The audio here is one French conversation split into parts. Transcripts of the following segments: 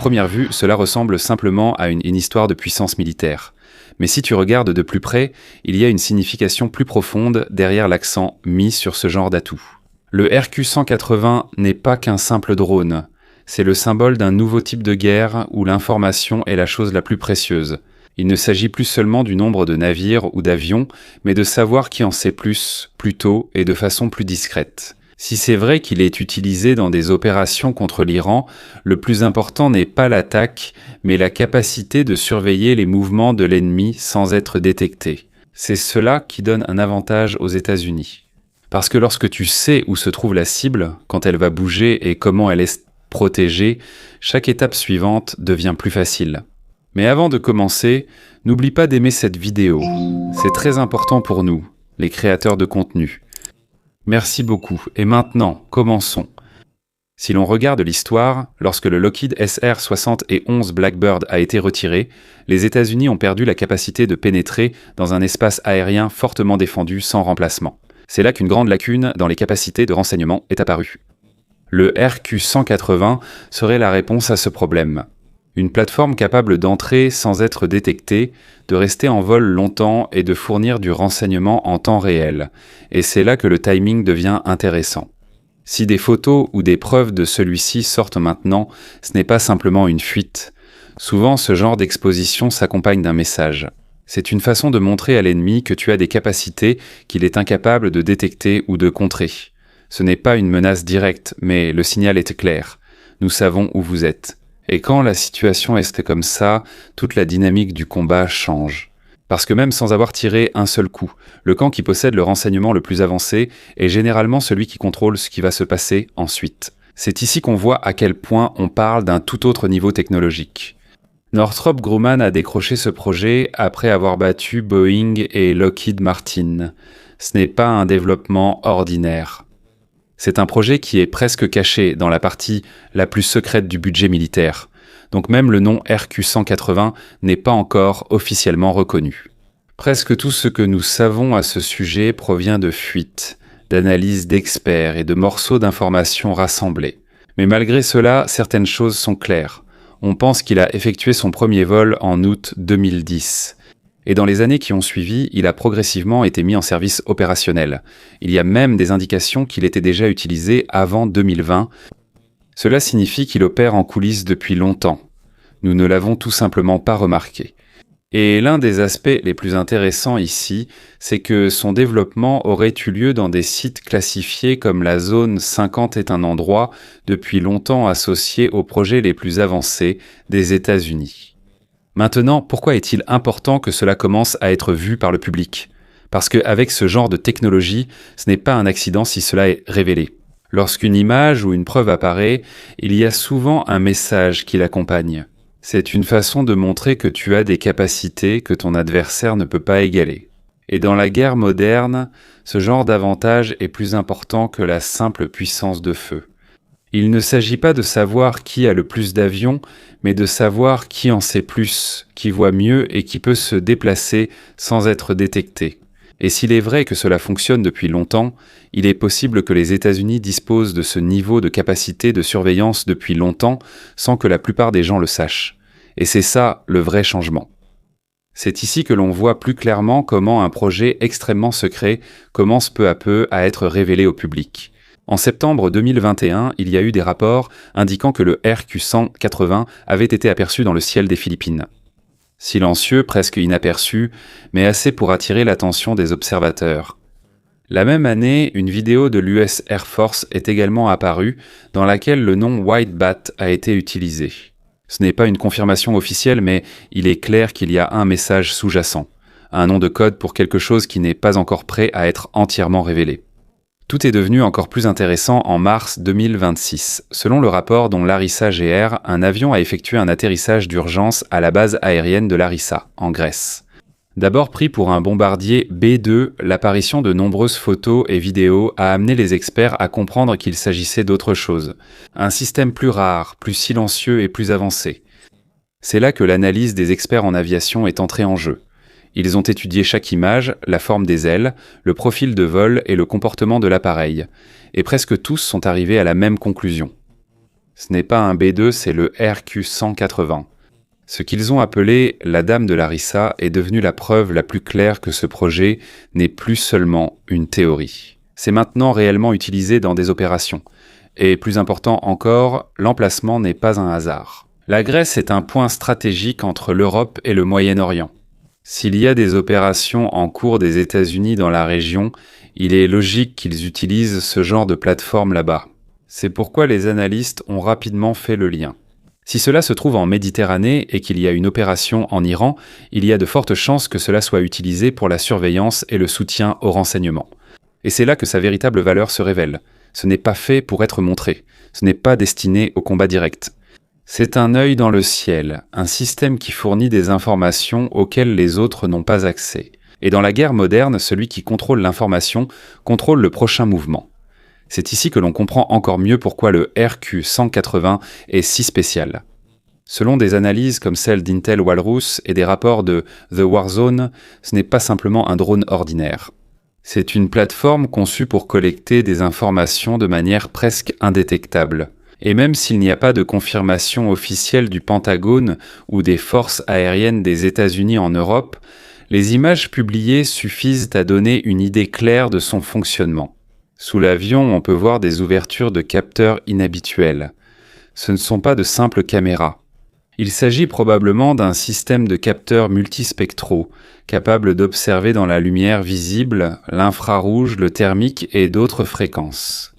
première vue, cela ressemble simplement à une histoire de puissance militaire. Mais si tu regardes de plus près, il y a une signification plus profonde derrière l'accent mis sur ce genre d'atout. Le RQ-180 n'est pas qu'un simple drone. C'est le symbole d'un nouveau type de guerre où l'information est la chose la plus précieuse. Il ne s'agit plus seulement du nombre de navires ou d'avions, mais de savoir qui en sait plus tôt et de façon plus discrète. Si c'est vrai qu'il est utilisé dans des opérations contre l'Iran, le plus important n'est pas l'attaque, mais la capacité de surveiller les mouvements de l'ennemi sans être détecté. C'est cela qui donne un avantage aux États-Unis. Parce que lorsque tu sais où se trouve la cible, quand elle va bouger et comment elle est protégée, chaque étape suivante devient plus facile. Mais avant de commencer, n'oublie pas d'aimer cette vidéo. C'est très important pour nous, les créateurs de contenu. Merci beaucoup. Et maintenant, commençons. Si l'on regarde l'histoire, lorsque le Lockheed SR-71 Blackbird a été retiré, les États-Unis ont perdu la capacité de pénétrer dans un espace aérien fortement défendu sans remplacement. C'est là qu'une grande lacune dans les capacités de renseignement est apparue. Le RQ-180 serait la réponse à ce problème. Une plateforme capable d'entrer sans être détectée, de rester en vol longtemps et de fournir du renseignement en temps réel. Et c'est là que le timing devient intéressant. Si des photos ou des preuves de celui-ci sortent maintenant, ce n'est pas simplement une fuite. Souvent, ce genre d'exposition s'accompagne d'un message. C'est une façon de montrer à l'ennemi que tu as des capacités qu'il est incapable de détecter ou de contrer. Ce n'est pas une menace directe, mais le signal est clair. Nous savons où vous êtes. Et quand la situation est comme ça, toute la dynamique du combat change. Parce que même sans avoir tiré un seul coup, le camp qui possède le renseignement le plus avancé est généralement celui qui contrôle ce qui va se passer ensuite. C'est ici qu'on voit à quel point on parle d'un tout autre niveau technologique. Northrop Grumman a décroché ce projet après avoir battu Boeing et Lockheed Martin. Ce n'est pas un développement ordinaire. C'est un projet qui est presque caché dans la partie la plus secrète du budget militaire. Donc même le nom RQ-180 n'est pas encore officiellement reconnu. Presque tout ce que nous savons à ce sujet provient de fuites, d'analyses d'experts et de morceaux d'informations rassemblés. Mais malgré cela, certaines choses sont claires. On pense qu'il a effectué son premier vol en août 2010. Et dans les années qui ont suivi, il a progressivement été mis en service opérationnel. Il y a même des indications qu'il était déjà utilisé avant 2020. Cela signifie qu'il opère en coulisses depuis longtemps. Nous ne l'avons tout simplement pas remarqué. Et l'un des aspects les plus intéressants ici, c'est que son développement aurait eu lieu dans des sites classifiés comme la zone 50 est un endroit depuis longtemps associé aux projets les plus avancés des États-Unis. Maintenant, pourquoi est-il important que cela commence à être vu par le public ? Parce qu'avec ce genre de technologie, ce n'est pas un accident si cela est révélé. Lorsqu'une image ou une preuve apparaît, il y a souvent un message qui l'accompagne. C'est une façon de montrer que tu as des capacités que ton adversaire ne peut pas égaler. Et dans la guerre moderne, ce genre d'avantage est plus important que la simple puissance de feu. Il ne s'agit pas de savoir qui a le plus d'avions, mais de savoir qui en sait plus, qui voit mieux et qui peut se déplacer sans être détecté. Et s'il est vrai que cela fonctionne depuis longtemps, il est possible que les États-Unis disposent de ce niveau de capacité de surveillance depuis longtemps sans que la plupart des gens le sachent. Et c'est ça le vrai changement. C'est ici que l'on voit plus clairement comment un projet extrêmement secret commence peu à peu à être révélé au public. En septembre 2021, il y a eu des rapports indiquant que le RQ-180 avait été aperçu dans le ciel des Philippines. Silencieux, presque inaperçu, mais assez pour attirer l'attention des observateurs. La même année, une vidéo de l'US Air Force est également apparue, dans laquelle le nom White Bat a été utilisé. Ce n'est pas une confirmation officielle, mais il est clair qu'il y a un message sous-jacent, un nom de code pour quelque chose qui n'est pas encore prêt à être entièrement révélé. Tout est devenu encore plus intéressant en mars 2026. Selon le rapport dont Larissa GR, un avion a effectué un atterrissage d'urgence à la base aérienne de Larissa, en Grèce. D'abord pris pour un bombardier B-2, l'apparition de nombreuses photos et vidéos a amené les experts à comprendre qu'il s'agissait d'autre chose. Un système plus rare, plus silencieux et plus avancé. C'est là que l'analyse des experts en aviation est entrée en jeu. Ils ont étudié chaque image, la forme des ailes, le profil de vol et le comportement de l'appareil. Et presque tous sont arrivés à la même conclusion. Ce n'est pas un B2, c'est le RQ180. Ce qu'ils ont appelé la Dame de Larissa est devenu la preuve la plus claire que ce projet n'est plus seulement une théorie. C'est maintenant réellement utilisé dans des opérations. Et plus important encore, l'emplacement n'est pas un hasard. La Grèce est un point stratégique entre l'Europe et le Moyen-Orient. S'il y a des opérations en cours des États-Unis dans la région, il est logique qu'ils utilisent ce genre de plateforme là-bas. C'est pourquoi les analystes ont rapidement fait le lien. Si cela se trouve en Méditerranée et qu'il y a une opération en Iran, il y a de fortes chances que cela soit utilisé pour la surveillance et le soutien au renseignement. Et c'est là que sa véritable valeur se révèle. Ce n'est pas fait pour être montré. Ce n'est pas destiné au combat direct. C'est un œil dans le ciel, un système qui fournit des informations auxquelles les autres n'ont pas accès. Et dans la guerre moderne, celui qui contrôle l'information contrôle le prochain mouvement. C'est ici que l'on comprend encore mieux pourquoi le RQ180 est si spécial. Selon des analyses comme celle d'Intel Walrus et des rapports de The Warzone, ce n'est pas simplement un drone ordinaire. C'est une plateforme conçue pour collecter des informations de manière presque indétectable. Et même s'il n'y a pas de confirmation officielle du Pentagone ou des forces aériennes des États-Unis en Europe, les images publiées suffisent à donner une idée claire de son fonctionnement. Sous l'avion, on peut voir des ouvertures de capteurs inhabituelles. Ce ne sont pas de simples caméras. Il s'agit probablement d'un système de capteurs multispectraux, capable d'observer dans la lumière visible, l'infrarouge, le thermique et d'autres fréquences.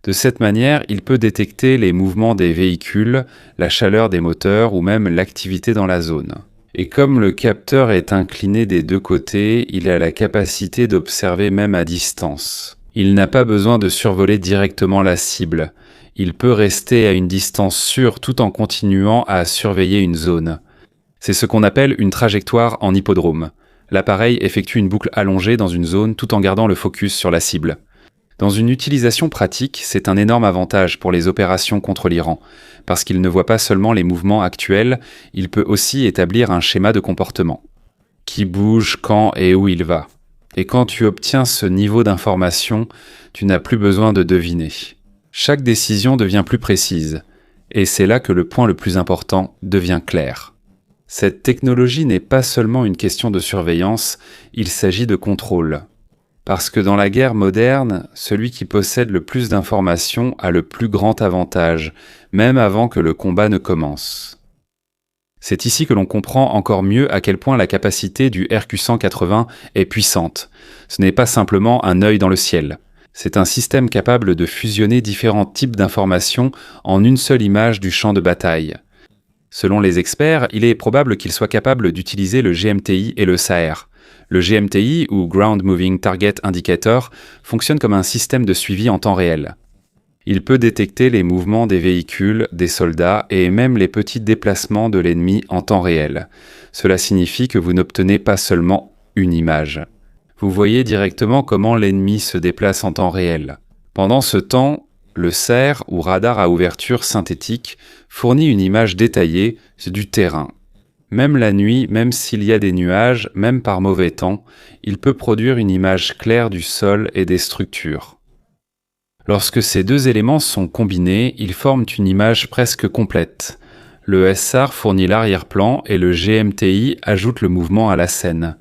De cette manière, il peut détecter les mouvements des véhicules, la chaleur des moteurs ou même l'activité dans la zone. Et comme le capteur est incliné des deux côtés, il a la capacité d'observer même à distance. Il n'a pas besoin de survoler directement la cible. Il peut rester à une distance sûre tout en continuant à surveiller une zone. C'est ce qu'on appelle une trajectoire en hippodrome. L'appareil effectue une boucle allongée dans une zone tout en gardant le focus sur la cible. Dans une utilisation pratique, c'est un énorme avantage pour les opérations contre l'Iran, parce qu'il ne voit pas seulement les mouvements actuels, il peut aussi établir un schéma de comportement. Qui bouge, quand et où il va. Et quand tu obtiens ce niveau d'information, tu n'as plus besoin de deviner. Chaque décision devient plus précise, et c'est là que le point le plus important devient clair. Cette technologie n'est pas seulement une question de surveillance, il s'agit de contrôle. Parce que dans la guerre moderne, celui qui possède le plus d'informations a le plus grand avantage, même avant que le combat ne commence. C'est ici que l'on comprend encore mieux à quel point la capacité du RQ180 est puissante. Ce n'est pas simplement un œil dans le ciel. C'est un système capable de fusionner différents types d'informations en une seule image du champ de bataille. Selon les experts, il est probable qu'il soit capable d'utiliser le GMTI et le SAR. Le GMTI, ou Ground Moving Target Indicator, fonctionne comme un système de suivi en temps réel. Il peut détecter les mouvements des véhicules, des soldats et même les petits déplacements de l'ennemi en temps réel. Cela signifie que vous n'obtenez pas seulement une image. Vous voyez directement comment l'ennemi se déplace en temps réel. Pendant ce temps, le SAR, ou radar à ouverture synthétique, fournit une image détaillée du terrain. Même la nuit, même s'il y a des nuages, même par mauvais temps, il peut produire une image claire du sol et des structures. Lorsque ces deux éléments sont combinés, ils forment une image presque complète. Le SAR fournit l'arrière-plan et le GMTI ajoute le mouvement à la scène.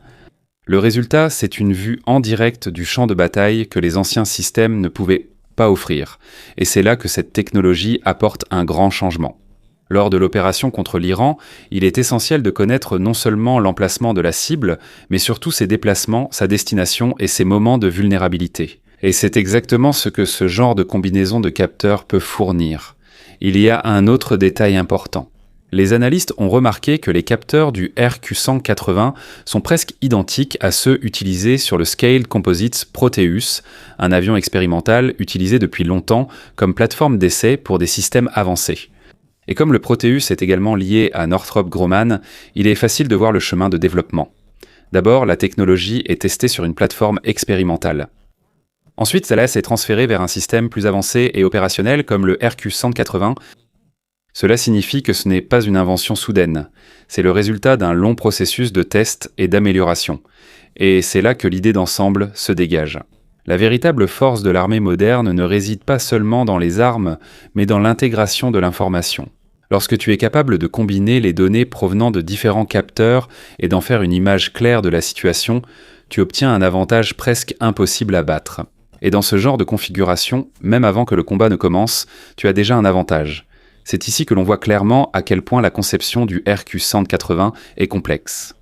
Le résultat, c'est une vue en direct du champ de bataille que les anciens systèmes ne pouvaient pas offrir. Et c'est là que cette technologie apporte un grand changement. Lors de l'opération contre l'Iran, il est essentiel de connaître non seulement l'emplacement de la cible, mais surtout ses déplacements, sa destination et ses moments de vulnérabilité. Et c'est exactement ce que ce genre de combinaison de capteurs peut fournir. Il y a un autre détail important. Les analystes ont remarqué que les capteurs du RQ180 sont presque identiques à ceux utilisés sur le Scaled Composites Proteus, un avion expérimental utilisé depuis longtemps comme plateforme d'essai pour des systèmes avancés. Et comme le Proteus est également lié à Northrop Grumman, il est facile de voir le chemin de développement. D'abord, la technologie est testée sur une plateforme expérimentale. Ensuite, celle-là s'est transférée vers un système plus avancé et opérationnel comme le RQ180. Cela signifie que ce n'est pas une invention soudaine. C'est le résultat d'un long processus de test et d'amélioration. Et c'est là que l'idée d'ensemble se dégage. La véritable force de l'armée moderne ne réside pas seulement dans les armes, mais dans l'intégration de l'information. Lorsque tu es capable de combiner les données provenant de différents capteurs et d'en faire une image claire de la situation, tu obtiens un avantage presque impossible à battre. Et dans ce genre de configuration, même avant que le combat ne commence, tu as déjà un avantage. C'est ici que l'on voit clairement à quel point la conception du RQ-180 est complexe.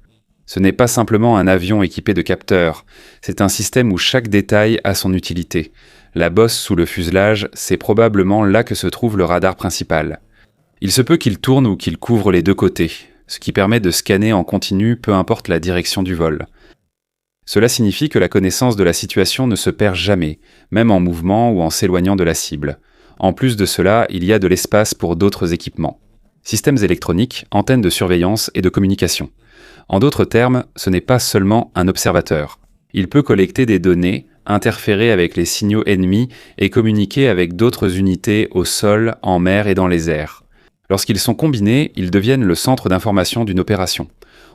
Ce n'est pas simplement un avion équipé de capteurs, c'est un système où chaque détail a son utilité. La bosse sous le fuselage, c'est probablement là que se trouve le radar principal. Il se peut qu'il tourne ou qu'il couvre les deux côtés, ce qui permet de scanner en continu peu importe la direction du vol. Cela signifie que la connaissance de la situation ne se perd jamais, même en mouvement ou en s'éloignant de la cible. En plus de cela, il y a de l'espace pour d'autres équipements. Systèmes électroniques, antennes de surveillance et de communication. En d'autres termes, ce n'est pas seulement un observateur. Il peut collecter des données, interférer avec les signaux ennemis et communiquer avec d'autres unités au sol, en mer et dans les airs. Lorsqu'ils sont combinés, ils deviennent le centre d'information d'une opération.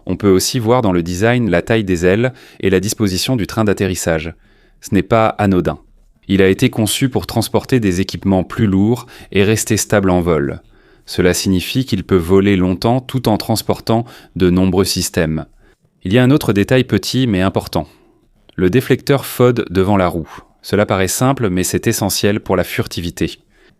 On peut aussi voir dans le design la taille des ailes et la disposition du train d'atterrissage. Ce n'est pas anodin. Il a été conçu pour transporter des équipements plus lourds et rester stable en vol. Cela signifie qu'il peut voler longtemps tout en transportant de nombreux systèmes. Il y a un autre détail petit mais important. Le déflecteur FOD devant la roue. Cela paraît simple mais c'est essentiel pour la furtivité.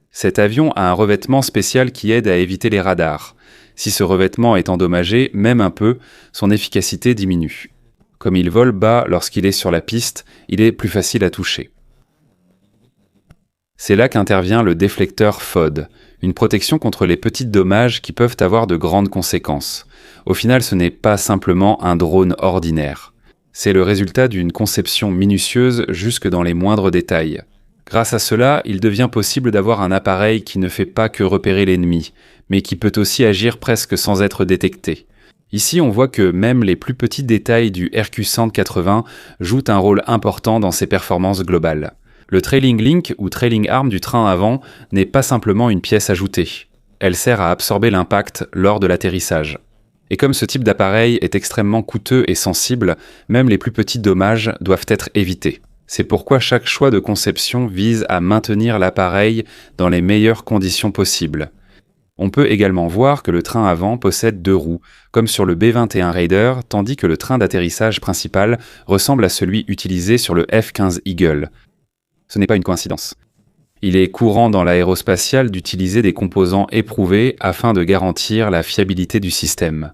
Cet avion a un revêtement spécial qui aide à éviter les radars. Si ce revêtement est endommagé, même un peu, son efficacité diminue. Comme il vole bas lorsqu'il est sur la piste, il est plus facile à toucher. C'est là qu'intervient le déflecteur FOD, une protection contre les petits dommages qui peuvent avoir de grandes conséquences. Au final, ce n'est pas simplement un drone ordinaire. C'est le résultat d'une conception minutieuse jusque dans les moindres détails. Grâce à cela, il devient possible d'avoir un appareil qui ne fait pas que repérer l'ennemi, mais qui peut aussi agir presque sans être détecté. Ici, on voit que même les plus petits détails du RQ-180 jouent un rôle important dans ses performances globales. Le trailing link ou trailing arm du train avant n'est pas simplement une pièce ajoutée. Elle sert à absorber l'impact lors de l'atterrissage. Et comme ce type d'appareil est extrêmement coûteux et sensible, même les plus petits dommages doivent être évités. C'est pourquoi chaque choix de conception vise à maintenir l'appareil dans les meilleures conditions possibles. On peut également voir que le train avant possède 2 roues, comme sur le B-21 Raider, tandis que le train d'atterrissage principal ressemble à celui utilisé sur le F-15 Eagle. Ce n'est pas une coïncidence. Il est courant dans l'aérospatiale d'utiliser des composants éprouvés afin de garantir la fiabilité du système.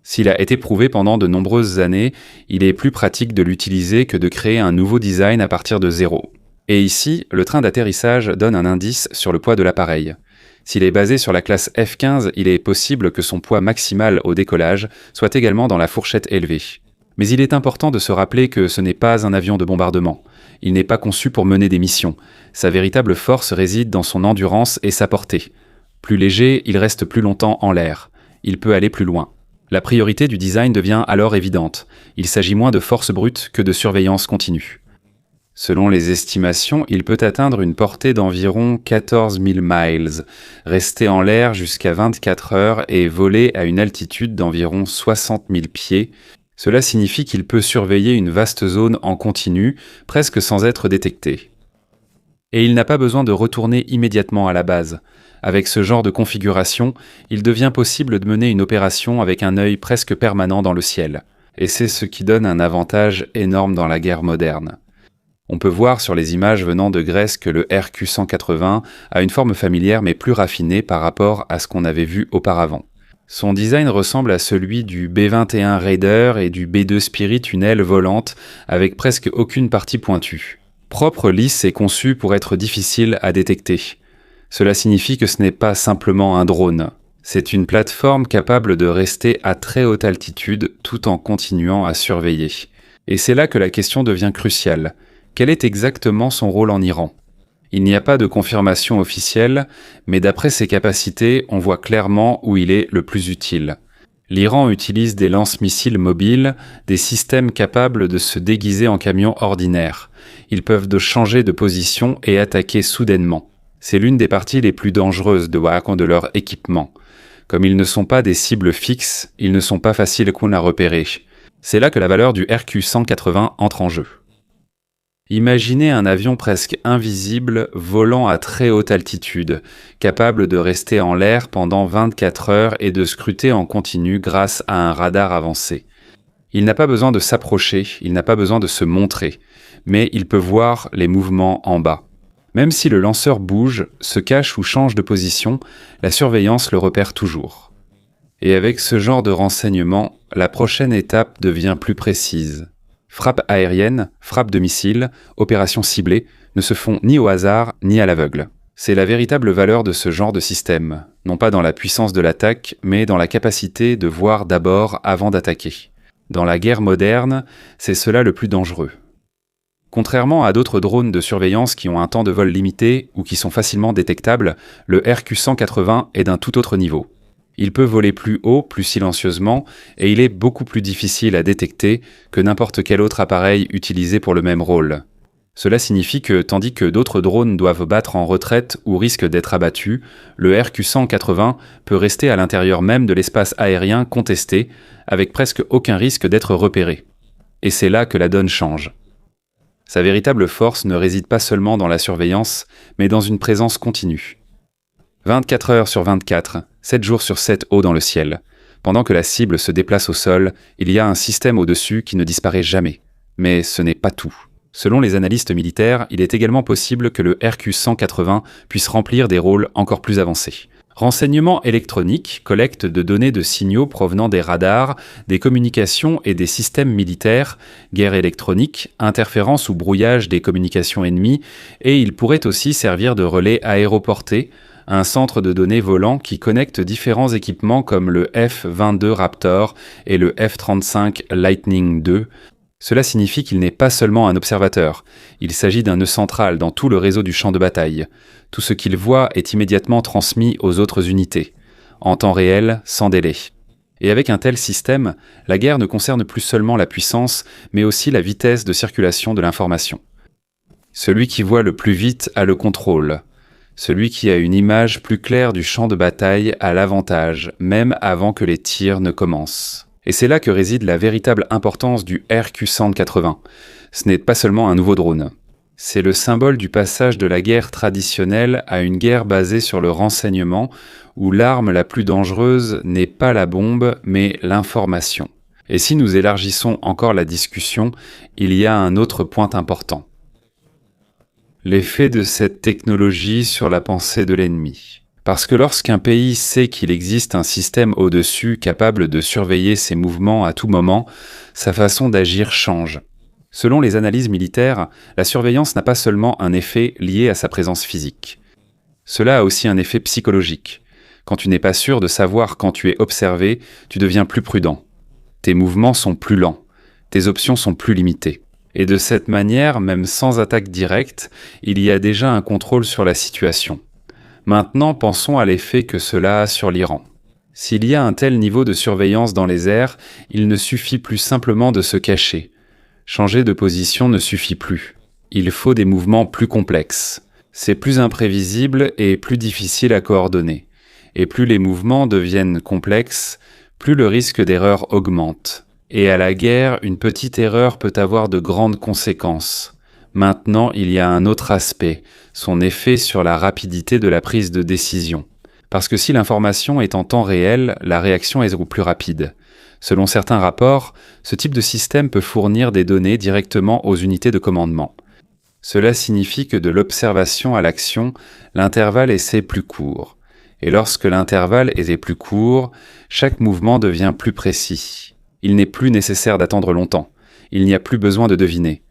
S'il a été prouvé pendant de nombreuses années, il est plus pratique de l'utiliser que de créer un nouveau design à partir de zéro. Et ici, le train d'atterrissage donne un indice sur le poids de l'appareil. S'il est basé sur la classe F-15, il est possible que son poids maximal au décollage soit également dans la fourchette élevée. Mais il est important de se rappeler que ce n'est pas un avion de bombardement. Il n'est pas conçu pour mener des missions. Sa véritable force réside dans son endurance et sa portée. Plus léger, il reste plus longtemps en l'air. Il peut aller plus loin. La priorité du design devient alors évidente. Il s'agit moins de force brute que de surveillance continue. Selon les estimations, il peut atteindre une portée d'environ 14 000 miles, rester en l'air jusqu'à 24 heures et voler à une altitude d'environ 60 000 pieds. Cela signifie qu'il peut surveiller une vaste zone en continu, presque sans être détecté. Et il n'a pas besoin de retourner immédiatement à la base. Avec ce genre de configuration, il devient possible de mener une opération avec un œil presque permanent dans le ciel. Et c'est ce qui donne un avantage énorme dans la guerre moderne. On peut voir sur les images venant de Grèce que le RQ-180 a une forme familière mais plus raffinée par rapport à ce qu'on avait vu auparavant. Son design ressemble à celui du B-21 Raider et du B-2 Spirit, une aile volante avec presque aucune partie pointue. Propre, lisse et conçu pour être difficile à détecter. Cela signifie que ce n'est pas simplement un drone. C'est une plateforme capable de rester à très haute altitude tout en continuant à surveiller. Et c'est là que la question devient cruciale. Quel est exactement son rôle en Iran ? Il n'y a pas de confirmation officielle, mais d'après ses capacités, on voit clairement où il est le plus utile. L'Iran utilise des lance-missiles mobiles, des systèmes capables de se déguiser en camions ordinaires. Ils peuvent changer de position et attaquer soudainement. C'est l'une des parties les plus dangereuses de leur équipement. Comme ils ne sont pas des cibles fixes, ils ne sont pas faciles à repérer. C'est là que la valeur du RQ-180 entre en jeu. Imaginez un avion presque invisible volant à très haute altitude, capable de rester en l'air pendant 24 heures et de scruter en continu grâce à un radar avancé. Il n'a pas besoin de s'approcher, il n'a pas besoin de se montrer, mais il peut voir les mouvements en bas. Même si le lanceur bouge, se cache ou change de position, la surveillance le repère toujours. Et avec ce genre de renseignements, la prochaine étape devient plus précise. Frappe aérienne, frappe de missile, opération ciblée ne se font ni au hasard ni à l'aveugle. C'est la véritable valeur de ce genre de système, non pas dans la puissance de l'attaque, mais dans la capacité de voir d'abord avant d'attaquer. Dans la guerre moderne, c'est cela le plus dangereux. Contrairement à d'autres drones de surveillance qui ont un temps de vol limité ou qui sont facilement détectables, le RQ-180 est d'un tout autre niveau. Il peut voler plus haut, plus silencieusement, et il est beaucoup plus difficile à détecter que n'importe quel autre appareil utilisé pour le même rôle. Cela signifie que, tandis que d'autres drones doivent battre en retraite ou risquent d'être abattus, le RQ-180 peut rester à l'intérieur même de l'espace aérien contesté, avec presque aucun risque d'être repéré. Et c'est là que la donne change. Sa véritable force ne réside pas seulement dans la surveillance, mais dans une présence continue. 24 heures sur 24, 7 jours sur 7 haut dans le ciel. Pendant que la cible se déplace au sol, il y a un système au-dessus qui ne disparaît jamais. Mais ce n'est pas tout. Selon les analystes militaires, il est également possible que le RQ-180 puisse remplir des rôles encore plus avancés. Renseignement électronique, collecte de données de signaux provenant des radars, des communications et des systèmes militaires, guerre électronique, interférence ou brouillage des communications ennemies, et il pourrait aussi servir de relais aéroporté, un centre de données volant qui connecte différents équipements comme le F-22 Raptor et le F-35 Lightning II. Cela signifie qu'il n'est pas seulement un observateur, il s'agit d'un nœud central dans tout le réseau du champ de bataille. Tout ce qu'il voit est immédiatement transmis aux autres unités, en temps réel, sans délai. Et avec un tel système, la guerre ne concerne plus seulement la puissance, mais aussi la vitesse de circulation de l'information. Celui qui voit le plus vite a le contrôle. Celui qui a une image plus claire du champ de bataille a l'avantage, même avant que les tirs ne commencent. Et c'est là que réside la véritable importance du RQ-180. Ce n'est pas seulement un nouveau drone. C'est le symbole du passage de la guerre traditionnelle à une guerre basée sur le renseignement, où l'arme la plus dangereuse n'est pas la bombe, mais l'information. Et si nous élargissons encore la discussion, il y a un autre point important. L'effet de cette technologie sur la pensée de l'ennemi. Parce que lorsqu'un pays sait qu'il existe un système au-dessus capable de surveiller ses mouvements à tout moment, sa façon d'agir change. Selon les analyses militaires, la surveillance n'a pas seulement un effet lié à sa présence physique. Cela a aussi un effet psychologique. Quand tu n'es pas sûr de savoir quand tu es observé, tu deviens plus prudent. Tes mouvements sont plus lents, tes options sont plus limitées. Et de cette manière, même sans attaque directe, il y a déjà un contrôle sur la situation. Maintenant, pensons à l'effet que cela a sur l'Iran. S'il y a un tel niveau de surveillance dans les airs, il ne suffit plus simplement de se cacher. Changer de position ne suffit plus. Il faut des mouvements plus complexes. C'est plus imprévisible et plus difficile à coordonner. Et plus les mouvements deviennent complexes, plus le risque d'erreur augmente. Et à la guerre, une petite erreur peut avoir de grandes conséquences. Maintenant, il y a un autre aspect, son effet sur la rapidité de la prise de décision. Parce que si l'information est en temps réel, la réaction est plus rapide. Selon certains rapports, ce type de système peut fournir des données directement aux unités de commandement. Cela signifie que de l'observation à l'action, l'intervalle est plus court. Et lorsque l'intervalle est plus court, chaque mouvement devient plus précis. Il n'est plus nécessaire d'attendre longtemps. Il n'y a plus besoin de deviner.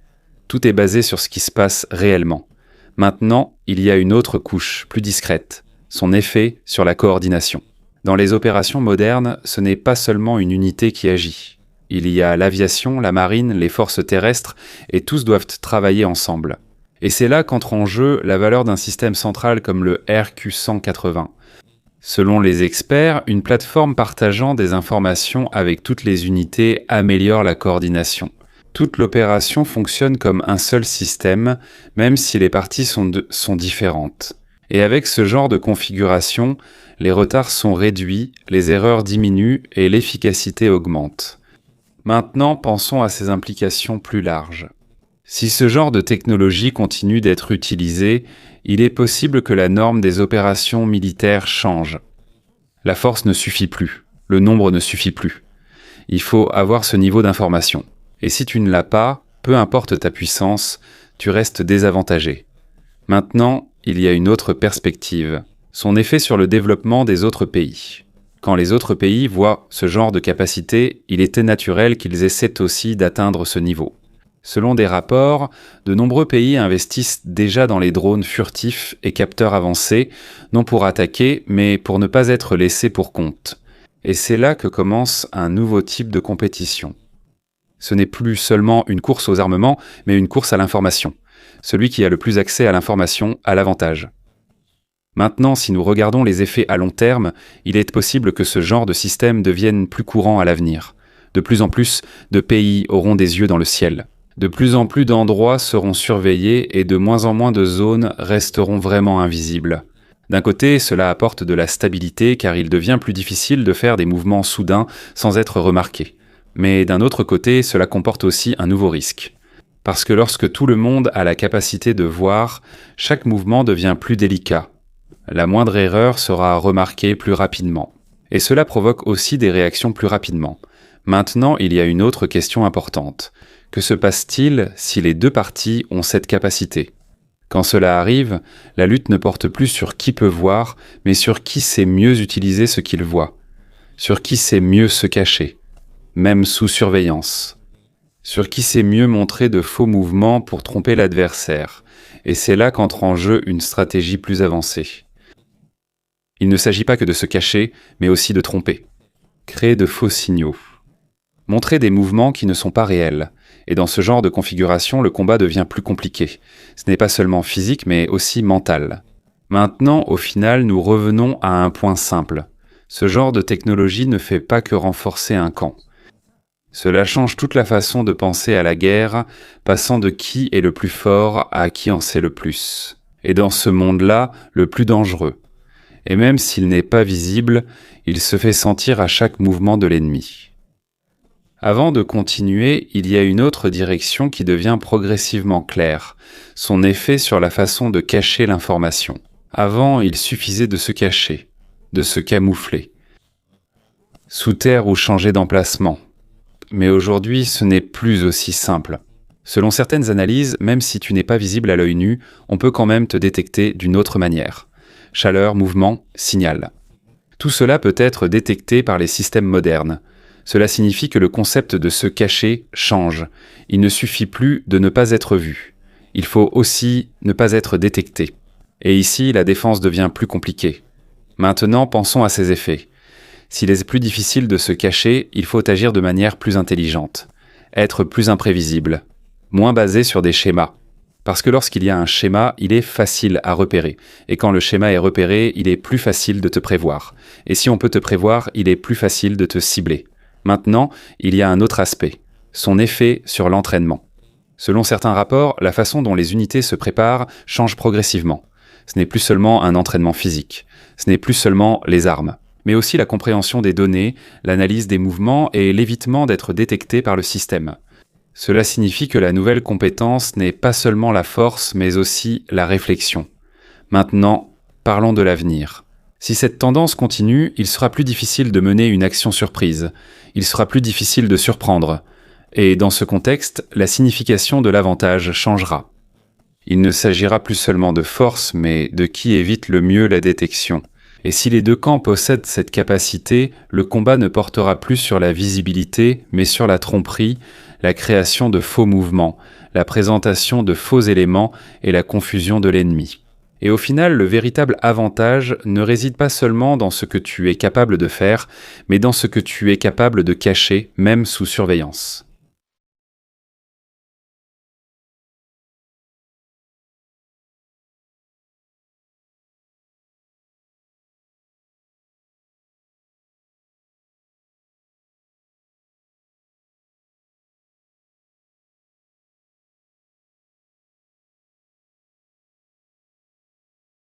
Tout est basé sur ce qui se passe réellement. Maintenant, il y a une autre couche, plus discrète, son effet sur la coordination. Dans les opérations modernes, ce n'est pas seulement une unité qui agit. Il y a l'aviation, la marine, les forces terrestres, et tous doivent travailler ensemble. Et c'est là qu'entre en jeu la valeur d'un système central comme le RQ-180. Selon les experts, une plateforme partageant des informations avec toutes les unités améliore la coordination. Toute l'opération fonctionne comme un seul système, même si les parties sont différentes. Et avec ce genre de configuration, les retards sont réduits, les erreurs diminuent et l'efficacité augmente. Maintenant, pensons à ses implications plus larges. Si ce genre de technologie continue d'être utilisé, il est possible que la norme des opérations militaires change. La force ne suffit plus, le nombre ne suffit plus. Il faut avoir ce niveau d'information. Et si tu ne l'as pas, peu importe ta puissance, tu restes désavantagé. Maintenant, il y a une autre perspective, son effet sur le développement des autres pays. Quand les autres pays voient ce genre de capacité, il était naturel qu'ils essaient aussi d'atteindre ce niveau. Selon des rapports, de nombreux pays investissent déjà dans les drones furtifs et capteurs avancés, non pour attaquer, mais pour ne pas être laissés pour compte. Et c'est là que commence un nouveau type de compétition. Ce n'est plus seulement une course aux armements, mais une course à l'information. Celui qui a le plus accès à l'information a l'avantage. Maintenant, si nous regardons les effets à long terme, il est possible que ce genre de système devienne plus courant à l'avenir. De plus en plus de pays auront des yeux dans le ciel. De plus en plus d'endroits seront surveillés et de moins en moins de zones resteront vraiment invisibles. D'un côté, cela apporte de la stabilité car il devient plus difficile de faire des mouvements soudains sans être remarqué. Mais d'un autre côté, cela comporte aussi un nouveau risque. Parce que lorsque tout le monde a la capacité de voir, chaque mouvement devient plus délicat. La moindre erreur sera remarquée plus rapidement. Et cela provoque aussi des réactions plus rapidement. Maintenant, il y a une autre question importante. Que se passe-t-il si les deux parties ont cette capacité ? Quand cela arrive, la lutte ne porte plus sur qui peut voir, mais sur qui sait mieux utiliser ce qu'il voit, sur qui sait mieux se cacher, même sous surveillance, sur qui sait mieux montrer de faux mouvements pour tromper l'adversaire, et c'est là qu'entre en jeu une stratégie plus avancée. Il ne s'agit pas que de se cacher, mais aussi de tromper, créer de faux signaux, montrer des mouvements qui ne sont pas réels. Et dans ce genre de configuration, le combat devient plus compliqué. Ce n'est pas seulement physique, mais aussi mental. Maintenant, au final, nous revenons à un point simple. Ce genre de technologie ne fait pas que renforcer un camp. Cela change toute la façon de penser à la guerre, passant de qui est le plus fort à qui en sait le plus. Et dans ce monde-là, le plus dangereux. Et même s'il n'est pas visible, il se fait sentir à chaque mouvement de l'ennemi. Avant de continuer, il y a une autre direction qui devient progressivement claire, son effet sur la façon de cacher l'information. Avant, il suffisait de se cacher, de se camoufler, sous terre ou changer d'emplacement. Mais aujourd'hui, ce n'est plus aussi simple. Selon certaines analyses, même si tu n'es pas visible à l'œil nu, on peut quand même te détecter d'une autre manière. Chaleur, mouvement, signal. Tout cela peut être détecté par les systèmes modernes. Cela signifie que le concept de se cacher change. Il ne suffit plus de ne pas être vu. Il faut aussi ne pas être détecté. Et ici, la défense devient plus compliquée. Maintenant, pensons à ses effets. S'il est plus difficile de se cacher, il faut agir de manière plus intelligente. Être plus imprévisible. Moins basé sur des schémas. Parce que lorsqu'il y a un schéma, il est facile à repérer. Et quand le schéma est repéré, il est plus facile de te prévoir. Et si on peut te prévoir, il est plus facile de te cibler. Maintenant, il y a un autre aspect, son effet sur l'entraînement. Selon certains rapports, la façon dont les unités se préparent change progressivement. Ce n'est plus seulement un entraînement physique, ce n'est plus seulement les armes, mais aussi la compréhension des données, l'analyse des mouvements et l'évitement d'être détecté par le système. Cela signifie que la nouvelle compétence n'est pas seulement la force, mais aussi la réflexion. Maintenant, parlons de l'avenir. Si cette tendance continue, il sera plus difficile de mener une action surprise. Il sera plus difficile de surprendre. Et dans ce contexte, la signification de l'avantage changera. Il ne s'agira plus seulement de force, mais de qui évite le mieux la détection. Et si les deux camps possèdent cette capacité, le combat ne portera plus sur la visibilité, mais sur la tromperie, la création de faux mouvements, la présentation de faux éléments et la confusion de l'ennemi. Et au final, le véritable avantage ne réside pas seulement dans ce que tu es capable de faire, mais dans ce que tu es capable de cacher, même sous surveillance.